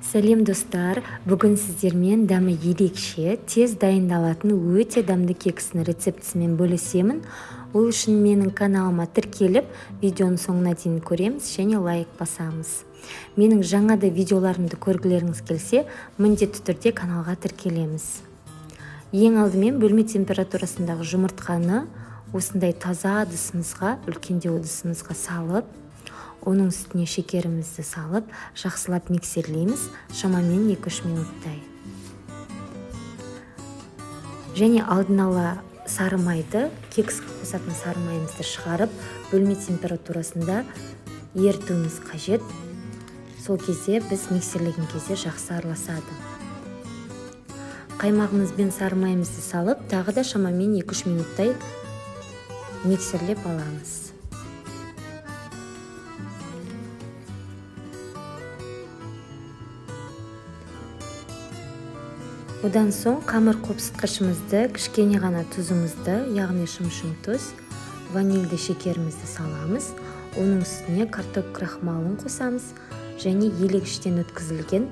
Сәлем достар, бүгін сіздермен дәмі ерекше, тез дайындалатын өте дәмді кекстің рецептісімен бөлісемін. Ол үшін менің каналыма тіркеліп, видеоның соңына дейін көреміз және лайк басамыз. Менің жаңада видеоларымды көргілеріңіз келсе, міндетті түрде каналға тіркелеміз. Ең алдымен бөлме температурасындағы жұмыртқаны осындай таза ыдысымызға, үлкендеу ыдысымызға салып, оның үстіне шекерімізді салып, жақсылап миксерлейміз, шамамен 2-3 минуттай. Және алдын ала сары майды, кекске қосатын сары майымызды шығарып, бөлме температурасында ерітуіміз қажет. Сол кезде біз миксерлеген кезде жақсы араласады. Қаймағымыз бен сары майымызды салып, тағы да шамамен 2-3 минуттай миксерлеп аламыз. Одан соң қамыр қопсытқышымызды, кішкене ғана тұзымызды, яғни шым-шым тұз, ванильді шекерімізді саламыз. Оның үстіне картоп крахмалын қосамыз және елегіштен өткізілген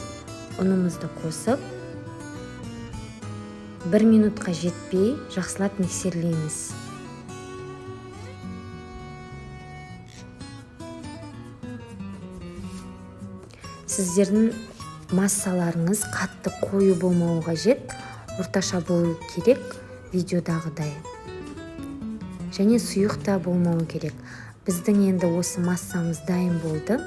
ұнымызды қосып, 1 минутқа жетпей жақсылап миксерлейміз. Сіздердің массаларыңыз қатты қою болмауы қажет, орташа болу керек видеодағыдай. Және сұйық та болмауы керек. Біздің енді осы массамыз дайын болды.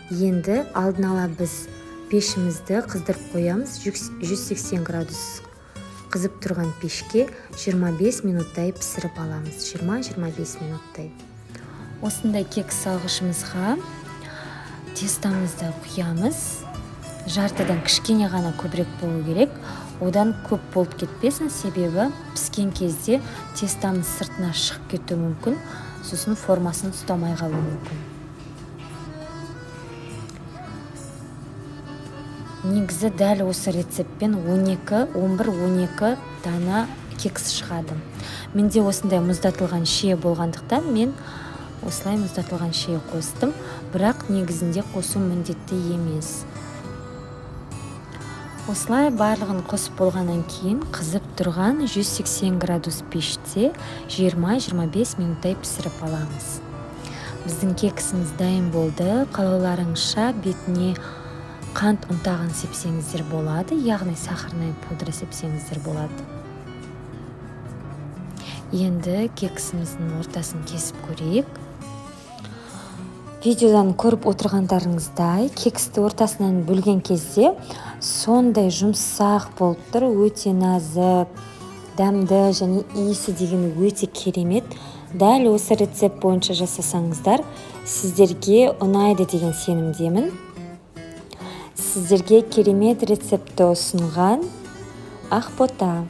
Енді алдын ала біз пешімізді қыздырып қоямыз. 180 градус қызып тұрған пешке 25 минуттай пісіріп аламыз. 20-25 минуттай. Осындай кекс салғышымызға тестамызды құямыз. Жартыдан кішкене ғана көбірек болу керек. Одан көп болып кетпесін, себебі піскен кезде тестамыз сыртына шығып кетуі мүмкін, сосын формасын ұстамай қалуы мүмкін. Негізі дәл осы рецептпен 11-12 дана кекс шығады. Менде осындай мұздатылған шие болғандықтан мен осылай мұздатылған шие қостым, бірақ негізінде қосу міндетті емес. Осылай барлығын қосып болғаннан кейін қызып тұрған 180 градус пеште 20-25 минуттай пісіріп аламыз. Біздің кексіміз дайын болды. Қалауларыңызша бетіне қант ұнтағын сепсеңіздер болады, яғни сахарный пудра сепсеңіздер болады. Енді кексіміздің ортасын кесіп көрейік. Видеодан көріп отырғандарыңыздай, кексті ортасынан бөлген кезде сондай жұмсақ болып тұр, өте нәзік, дәмді және иісі деген өте керемет. Дәл осы рецепт бойынша жасасаңыздар, сіздерге ұнайды деген сенімдемін. Сіздерге керемет рецепті ұсынған Ақбота.